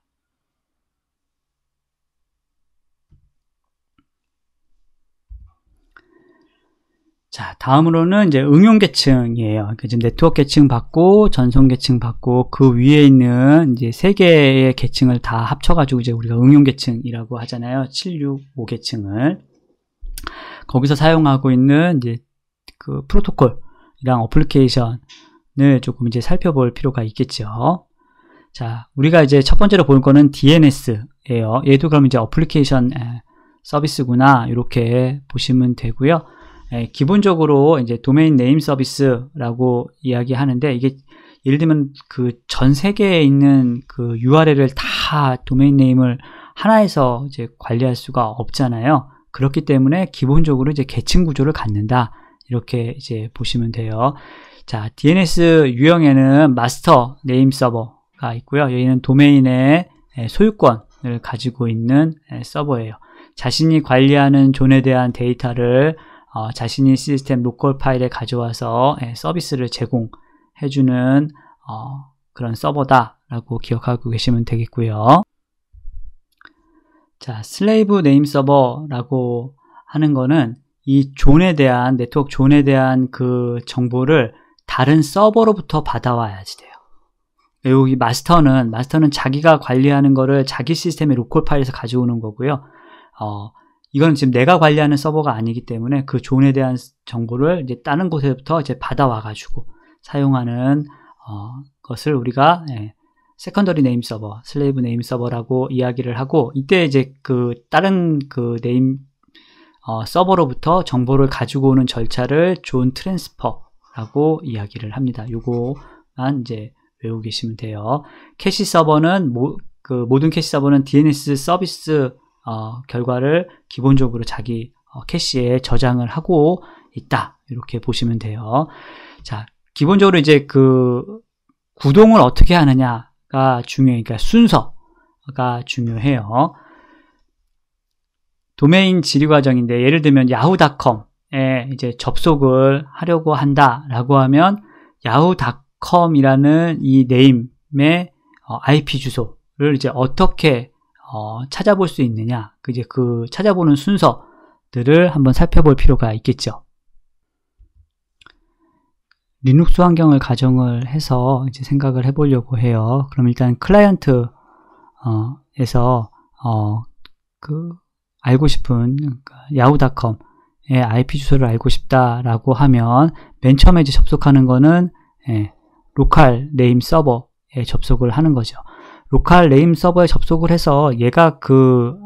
Speaker 1: 자, 다음으로는 이제 응용 계층이에요. 지금 네트워크 계층 받고 전송 계층 받고 그 위에 있는 이제 3개의 계층을 다 합쳐가지고 이제 우리가 응용 계층이라고 하잖아요. 765 계층을 거기서 사용하고 있는 이제 그 프로토콜이랑 어플리케이션을 조금 이제 살펴볼 필요가 있겠죠. 자, 우리가 이제 첫 번째로 볼 거는 DNS예요. 얘도 그럼 이제 어플리케이션 서비스구나 이렇게 보시면 되고요. 기본적으로 이제 도메인 네임 서비스라고 이야기하는데 이게 예를 들면 그 전 세계에 있는 그 URL을 다 도메인 네임을 하나에서 이제 관리할 수가 없잖아요. 그렇기 때문에 기본적으로 이제 계층 구조를 갖는다. 이렇게 이제 보시면 돼요. 자, DNS 유형에는 마스터 네임 서버가 있고요. 여기는 도메인의 소유권을 가지고 있는 서버예요. 자신이 관리하는 존에 대한 데이터를 자신이 시스템 로컬 파일에 가져와서 서비스를 제공해주는 그런 서버다라고 기억하고 계시면 되겠고요. 자, 슬레이브 네임 서버라고 하는 거는 이 존에 대한 네트워크 존에 대한 그 정보를 다른 서버로부터 받아와야지 돼요. 여기 마스터는 자기가 관리하는 거를 자기 시스템의 로컬 파일에서 가져오는 거고요. 이건 지금 내가 관리하는 서버가 아니기 때문에 그 존에 대한 정보를 이제 다른 곳에부터 이제 받아와 가지고 사용하는 것을 우리가 세컨더리 네임 서버, 슬레이브 네임 서버라고 이야기를 하고, 이때 이제 그 다른 그 네임 서버로부터 정보를 가지고 오는 절차를 존 트랜스퍼라고 이야기를 합니다. 요거만 이제 외우고 계시면 돼요. 캐시 서버는 모든 캐시 서버는 DNS 서비스 결과를 기본적으로 자기 캐시에 저장을 하고 있다. 이렇게 보시면 돼요. 자, 기본적으로 이제 그 구동을 어떻게 하느냐가 중요해요. 그러니까 순서가 중요해요. 도메인 지리 과정인데, 예를 들면 yahoo.com에 이제 접속을 하려고 한다라고 하면 yahoo.com이라는 이 네임의 IP 주소를 이제 어떻게 찾아볼 수 있느냐, 이제 그 찾아보는 순서들을 한번 살펴볼 필요가 있겠죠. 리눅스 환경을 가정을 해서 이제 생각을 해보려고 해요. 그럼 일단 클라이언트에서 알고 싶은 yahoo.com의 IP 주소를 알고 싶다라고 하면 맨 처음에 이제 접속하는 거는 로컬 네임 서버에 접속을 하는 거죠. 로컬 네임 서버에 접속을 해서 얘가 그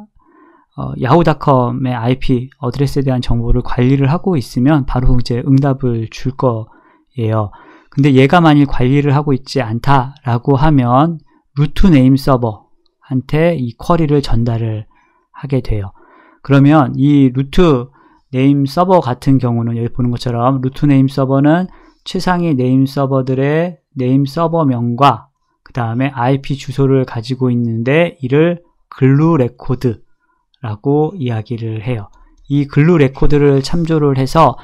Speaker 1: yahoo.com의 IP 어드레스에 대한 정보를 관리를 하고 있으면 바로 이제 응답을 줄 거예요. 근데 얘가 만일 관리를 하고 있지 않다라고 하면 루트 네임 서버한테 이 쿼리를 전달을 하게 돼요. 그러면 이 루트 네임 서버 같은 경우는 여기 보는 것처럼 루트 네임 서버는 최상위 네임 서버들의 네임 서버명과 그 다음에 IP 주소를 가지고 있는데, 이를 글루 레코드라고 이야기를 해요. 이 글루 레코드를 참조를 해서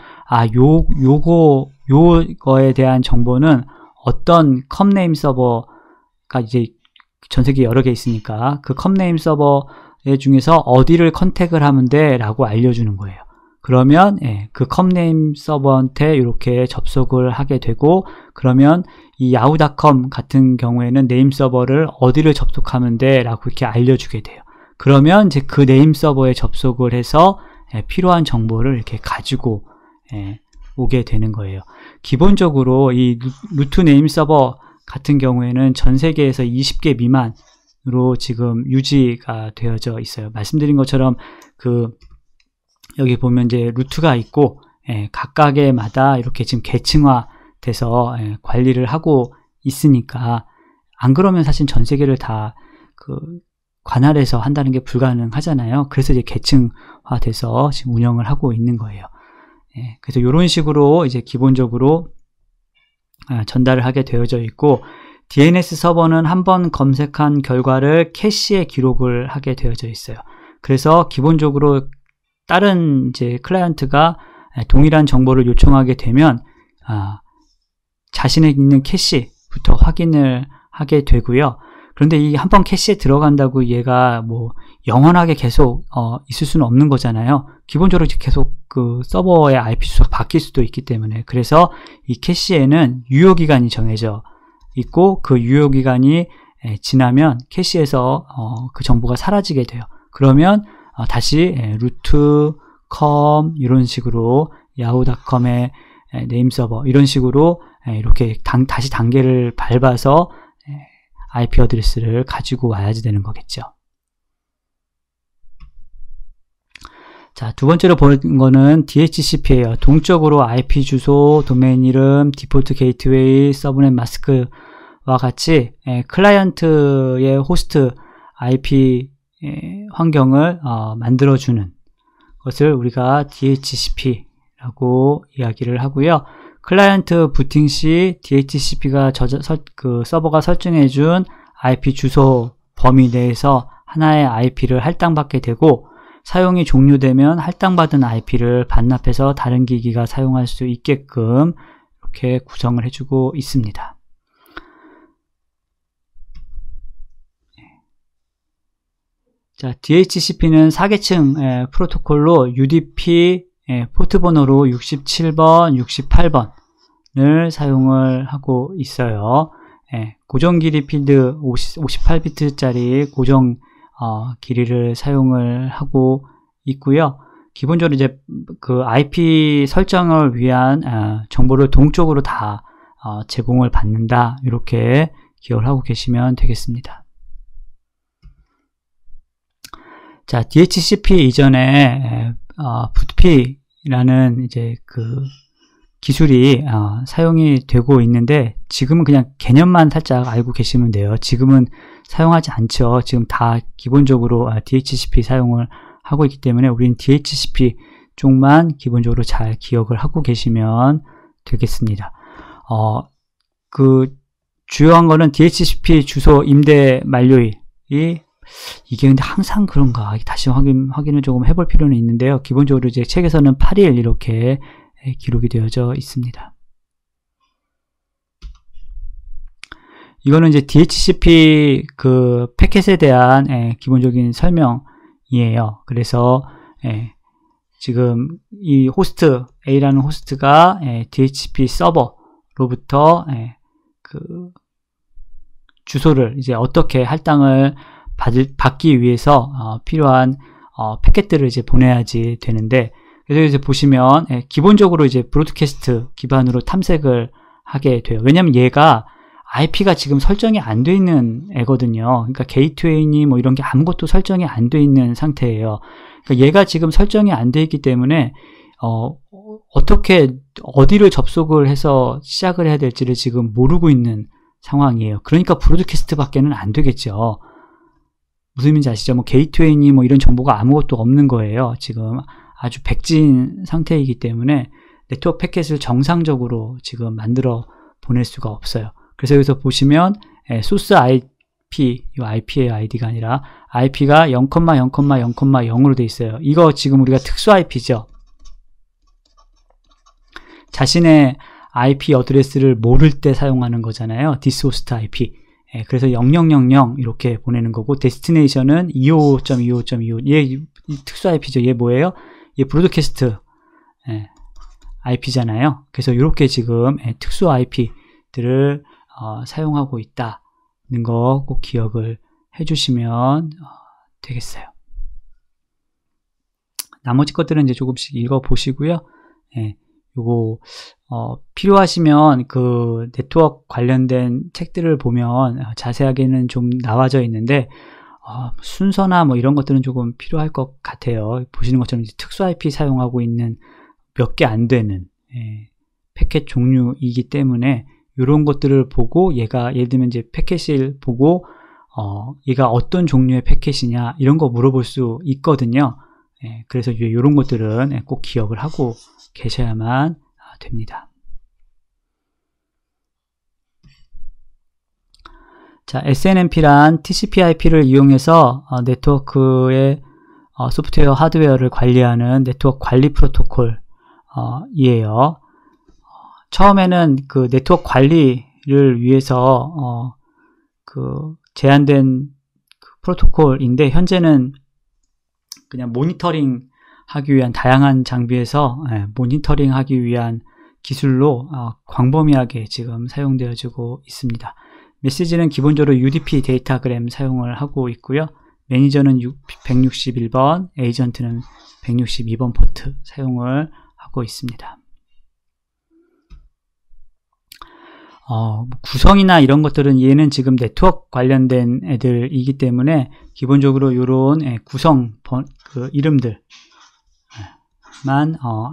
Speaker 1: 요거에 대한 정보는 어떤 컴네임 서버가 이제 전 세계 여러 개 있으니까 그 컴네임 서버 중에서 어디를 컨택을 하면 돼 라고 알려주는 거예요. 그러면 그 컴네임 서버한테 이렇게 접속을 하게 되고, 그러면 이 yahoo.com 같은 경우에는 네임 서버를 어디를 접속하면 돼 라고 이렇게 알려주게 돼요. 그러면 이제 그 네임 서버에 접속을 해서 필요한 정보를 이렇게 가지고 오게 되는 거예요. 기본적으로 이 루트 네임 서버 같은 경우에는 전 세계에서 20개 미만으로 지금 유지가 되어져 있어요. 말씀드린 것처럼 여기 보면 이제 루트가 있고, 각각의마다 이렇게 지금 계층화돼서 관리를 하고 있으니까, 안 그러면 사실 전 세계를 다 관할해서 한다는 게 불가능하잖아요. 그래서 이제 계층화돼서 지금 운영을 하고 있는 거예요. 그래서 이런 식으로 이제 기본적으로 전달을 하게 되어져 있고, DNS 서버는 한번 검색한 결과를 캐시에 기록을 하게 되어져 있어요. 그래서 기본적으로 다른 이제 클라이언트가 동일한 정보를 요청하게 되면 자신에 있는 캐시부터 확인을 하게 되고요. 그런데 이 한번 캐시에 들어간다고 얘가 뭐 영원하게 계속 있을 수는 없는 거잖아요. 기본적으로 계속 그 서버의 IP 주소가 바뀔 수도 있기 때문에, 그래서 이 캐시에는 유효기간이 정해져 있고, 그 유효기간이 지나면 캐시에서 그 정보가 사라지게 돼요. 그러면 다시 루트, 컴 이런 식으로 yahoo.com의 네임 서버 이런 식으로 이렇게 다시 단계를 밟아서 IP 어드레스를 가지고 와야지 되는 거겠죠. 자, 두 번째로 본 거는 DHCP예요. 동적으로 IP 주소, 도메인 이름, 디폴트 게이트웨이, 서브넷 마스크와 같이 클라이언트의 호스트 IP 환경을 만들어주는 것을 우리가 DHCP라고 이야기를 하고요. 클라이언트 부팅 시 DHCP가 서버가 설정해준 IP 주소 범위 내에서 하나의 IP를 할당받게 되고, 사용이 종료되면 할당받은 IP를 반납해서 다른 기기가 사용할 수 있게끔 이렇게 구성을 해주고 있습니다. 자, DHCP는 4계층 프로토콜로 UDP 포트 번호로 67번, 68번을 사용을 하고 있어요. 고정 길이 필드 58비트짜리 고정 길이를 사용을 하고 있고요. 기본적으로 이제 그 IP 설정을 위한 정보를 동적으로 다 제공을 받는다, 이렇게 기억을 하고 계시면 되겠습니다. 자, DHCP 이전에 부트피라는 이제 그 기술이 사용이 되고 있는데 지금은 그냥 개념만 살짝 알고 계시면 돼요. 지금은 사용하지 않죠. 지금 다 기본적으로 DHCP 사용을 하고 있기 때문에 우리는 DHCP 쪽만 기본적으로 잘 기억을 하고 계시면 되겠습니다. 그 주요한 거는 DHCP 주소 임대 만료일이 이게 근데 항상 그런가 다시 확인을 조금 해볼 필요는 있는데요. 기본적으로 이제 책에서는 8일 이렇게 기록이 되어져 있습니다. 이거는 이제 DHCP 그 패킷에 대한 기본적인 설명이에요. 그래서 지금 이 호스트 A라는 호스트가 DHCP 서버로부터 그 주소를 이제 어떻게 할당을 받기 위해서 필요한 패킷들을 이제 보내야지 되는데, 그래서 이제 보시면 기본적으로 이제 브로드캐스트 기반으로 탐색을 하게 돼요. 왜냐면 얘가 IP가 지금 설정이 안 돼 있는 애거든요. 그러니까 게이트웨이니 뭐 이런 게 아무것도 설정이 안 돼 있는 상태예요. 그러니까 얘가 지금 설정이 안 돼 있기 때문에 어떻게 어디를 접속을 해서 시작을 해야 될지를 지금 모르고 있는 상황이에요. 그러니까 브로드캐스트 밖에는 안 되겠죠. 무슨 의미인지 아시죠? 뭐 게이트웨이니 뭐 이런 정보가 아무것도 없는 거예요. 지금 아주 백지인 상태이기 때문에 네트워크 패킷을 정상적으로 지금 만들어 보낼 수가 없어요. 그래서 여기서 보시면 소스 IP, 이 IP의 ID가 아니라 IP가 0,0,0,0으로 돼 있어요. 이거 지금 우리가 특수 IP죠. 자신의 IP 어드레스를 모를 때 사용하는 거잖아요. 디스호스트 IP. 그래서 0000 이렇게 보내는 거고, 데스티네이션은 255.255.25. 얘 특수 IP죠. 얘 뭐예요? 얘 브로드캐스트 IP잖아요. 그래서 이렇게 지금 특수 IP들을 사용하고 있다는 거 꼭 기억을 해주시면 되겠어요. 나머지 것들은 이제 조금씩 읽어보시고요. 요거 필요하시면 그 네트워크 관련된 책들을 보면 자세하게는 좀 나와져 있는데 순서나 뭐 이런 것들은 조금 필요할 것 같아요. 보시는 것처럼 이제 특수 IP 사용하고 있는 몇 개 안 되는 패킷 종류이기 때문에 이런 것들을 보고 얘가 예를 들면 이제 패킷을 보고 얘가 어떤 종류의 패킷이냐 이런 거 물어볼 수 있거든요. 그래서 이런 것들은 꼭 기억을 하고 계셔야만 됩니다. 자, SNMP란 TCP/IP를 이용해서 네트워크의 소프트웨어, 하드웨어를 관리하는 네트워크 관리 프로토콜이에요. 처음에는 그 네트워크 관리를 위해서 그 제한된 그 프로토콜인데, 현재는 그냥 모니터링 하기 위한 다양한 장비에서 모니터링 하기 위한 기술로 광범위하게 지금 사용되어지고 있습니다. 메시지는 기본적으로 UDP 데이터그램 사용을 하고 있고요. 매니저는 161번, 에이전트는 162번 포트 사용을 하고 있습니다. 구성이나 이런 것들은 얘는 지금 네트워크 관련된 애들이기 때문에 기본적으로 이런 구성 그 이름들만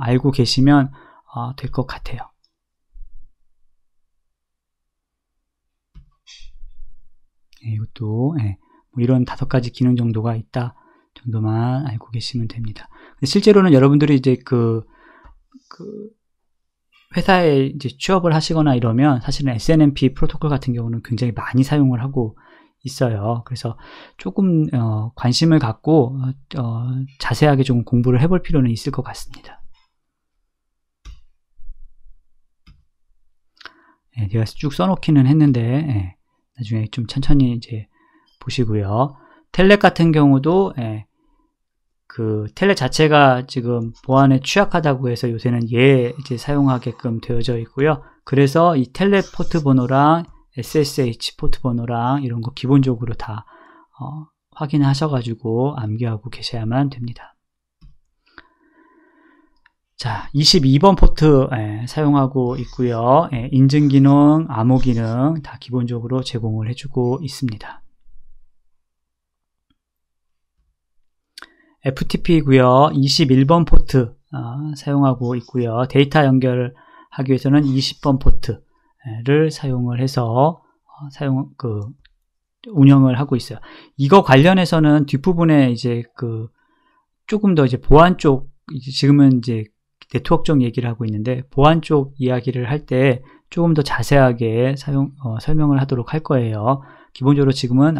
Speaker 1: 알고 계시면 될 것 같아요. 이것도 뭐 이런 5가지 기능 정도가 있다 정도만 알고 계시면 됩니다. 실제로는 여러분들이 이제 그 회사에 이제 취업을 하시거나 이러면 사실은 SNMP 프로토콜 같은 경우는 굉장히 많이 사용을 하고 있어요. 그래서 조금 관심을 갖고 자세하게 좀 공부를 해볼 필요는 있을 것 같습니다. 제가 쭉 써놓기는 했는데 나중에 좀 천천히 이제 보시고요. 텔넷 같은 경우도 그 텔넷 자체가 지금 보안에 취약하다고 해서 요새는 얘 이제 사용하게끔 되어져 있고요. 그래서 이 텔넷 포트 번호랑 SSH 포트 번호랑 이런 거 기본적으로 다 확인하셔가지고 암기하고 계셔야만 됩니다. 자, 22번 포트 사용하고 있고요. 인증 기능, 암호 기능 다 기본적으로 제공을 해주고 있습니다. FTP고요. 21번 포트 사용하고 있고요. 데이터 연결하기 위해서는 20번 포트를 사용을 해서 운영을 하고 있어요. 이거 관련해서는 뒷부분에 이제 조금 더 이제 보안 쪽, 지금은 이제 네트워크 쪽 얘기를 하고 있는데, 보안 쪽 이야기를 할 때 조금 더 자세하게 설명을 하도록 할 거예요. 기본적으로 지금은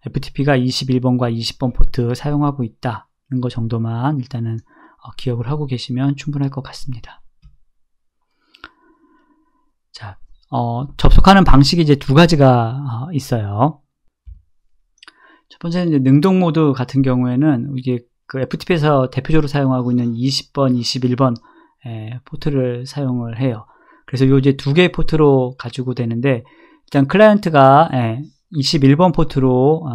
Speaker 1: FTP가 21번과 20번 포트 사용하고 있다는 거 정도만 일단은 기억을 하고 계시면 충분할 것 같습니다. 자, 접속하는 방식이 이제 두 가지가 있어요. 첫 번째는 이제 능동 모드 같은 경우에는 이게 FTP에서 대표적으로 사용하고 있는 20번, 21번 포트를 사용을 해요. 그래서 요 이제 두 개의 포트로 가지고 되는데, 일단 클라이언트가 21번 포트로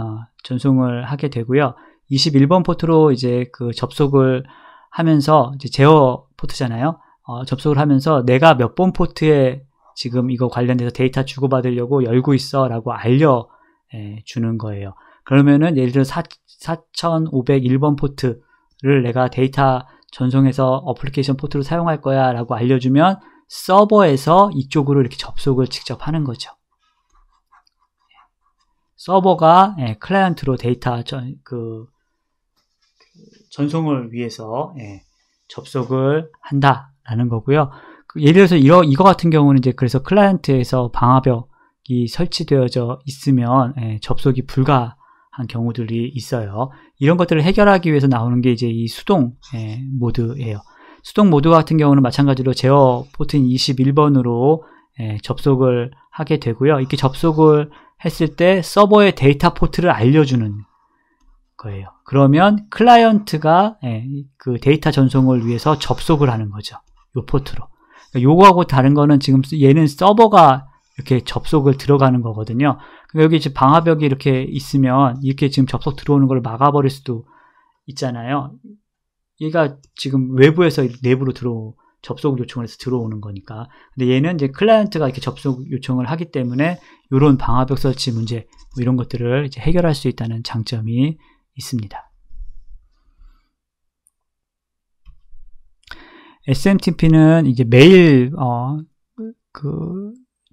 Speaker 1: 전송을 하게 되고요. 21번 포트로 이제 접속을 하면서, 이제 제어 포트잖아요. 접속을 하면서 내가 몇 번 포트에 지금 이거 관련해서 데이터 주고받으려고 열고 있어 라고 알려주는 거예요. 그러면은 예를 들어 4501번 포트를 내가 데이터 전송해서 어플리케이션 포트로 사용할 거야 라고 알려주면 서버에서 이쪽으로 이렇게 접속을 직접 하는 거죠. 서버가 클라이언트로 데이터 전송을 위해서 접속을 한다라는 거고요. 예를 들어서 이거 같은 경우는 이제 그래서 클라이언트에서 방화벽이 설치되어져 있으면 접속이 불가한 경우들이 있어요. 이런 것들을 해결하기 위해서 나오는 게 이제 이 수동 모드예요. 수동 모드 같은 경우는 마찬가지로 제어 포트인 21번으로 접속을 하게 되고요. 이렇게 접속을 했을 때 서버의 데이터 포트를 알려주는 거예요. 그러면 클라이언트가 그 데이터 전송을 위해서 접속을 하는 거죠. 요 포트로. 그러니까 요거하고 다른 거는 지금 얘는 서버가 이렇게 접속을 들어가는 거거든요. 그러니까 여기 지금 방화벽이 이렇게 있으면 이렇게 지금 접속 들어오는 걸 막아버릴 수도 있잖아요. 얘가 지금 외부에서 내부로 접속 요청을 해서 들어오는 거니까. 근데 얘는 이제 클라이언트가 이렇게 접속 요청을 하기 때문에 이런 방화벽 설치 문제, 뭐 이런 것들을 이제 해결할 수 있다는 장점이 있습니다. SMTP는 이제 메일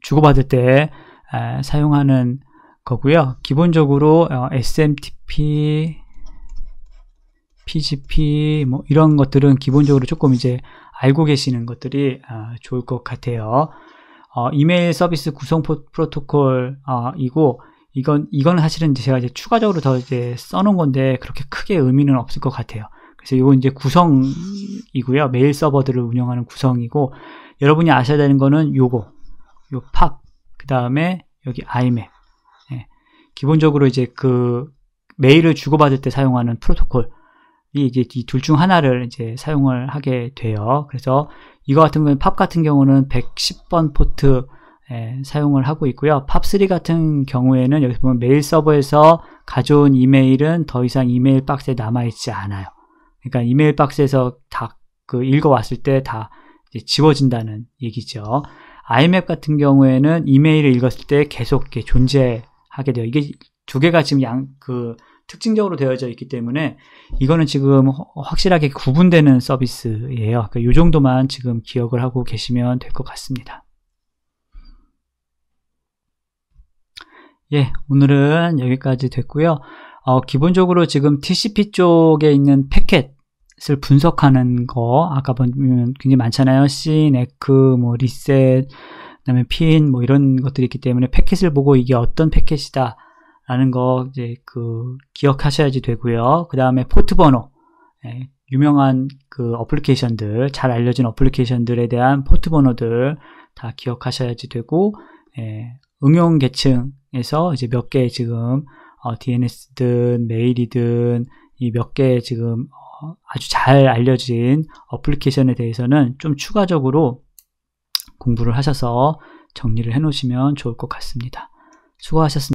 Speaker 1: 주고받을 때 사용하는 거고요. 기본적으로 SMTP, PGP 뭐 이런 것들은 기본적으로 조금 이제 알고 계시는 것들이 좋을 것 같아요. 이메일 서비스 구성 프로토콜이고 이건 사실은 제가 이제 추가적으로 더 이제 써놓은 건데 그렇게 크게 의미는 없을 것 같아요. 그래서 이건 이제 구성이고요. 메일 서버들을 운영하는 구성이고, 여러분이 아셔야 되는 거는 요 팝, 그 다음에 여기 IMAP. 기본적으로 이제 메일을 주고받을 때 사용하는 프로토콜이 이제 이 둘 중 하나를 이제 사용을 하게 돼요. 그래서 이거 같은 경우는 팝 같은 경우는 110번 포트 사용을 하고 있고요. 팝3 같은 경우에는 여기 보면 메일 서버에서 가져온 이메일은 더 이상 이메일 박스에 남아있지 않아요. 그러니까 이메일 박스에서 다 읽어왔을 때 다 지워진다는 얘기죠. IMAP 같은 경우에는 이메일을 읽었을 때 계속 이렇게 존재하게 돼요. 이게 두 개가 지금 특징적으로 되어져 있기 때문에 이거는 지금 확실하게 구분되는 서비스예요. 그러니까 이 정도만 지금 기억을 하고 계시면 될 것 같습니다. 예, 오늘은 여기까지 됐고요. 기본적으로 지금 TCP 쪽에 있는 패킷을 분석하는 거, 아까 보면 굉장히 많잖아요. SYN, ECK, 뭐 리셋, 그다음에 PIN 뭐 이런 것들이 있기 때문에 패킷을 보고 이게 어떤 패킷이다 라는 거 이제 기억하셔야지 되고요. 그 다음에 포트 번호, 유명한 어플리케이션들, 잘 알려진 어플리케이션들에 대한 포트 번호들 다 기억하셔야지 되고, 응용 계층에서 이제 몇 개 지금 DNS든 메일이든 이 몇 개 지금 아주 잘 알려진 어플리케이션에 대해서는 좀 추가적으로 공부를 하셔서 정리를 해 놓으시면 좋을 것 같습니다. 수고하셨습니다.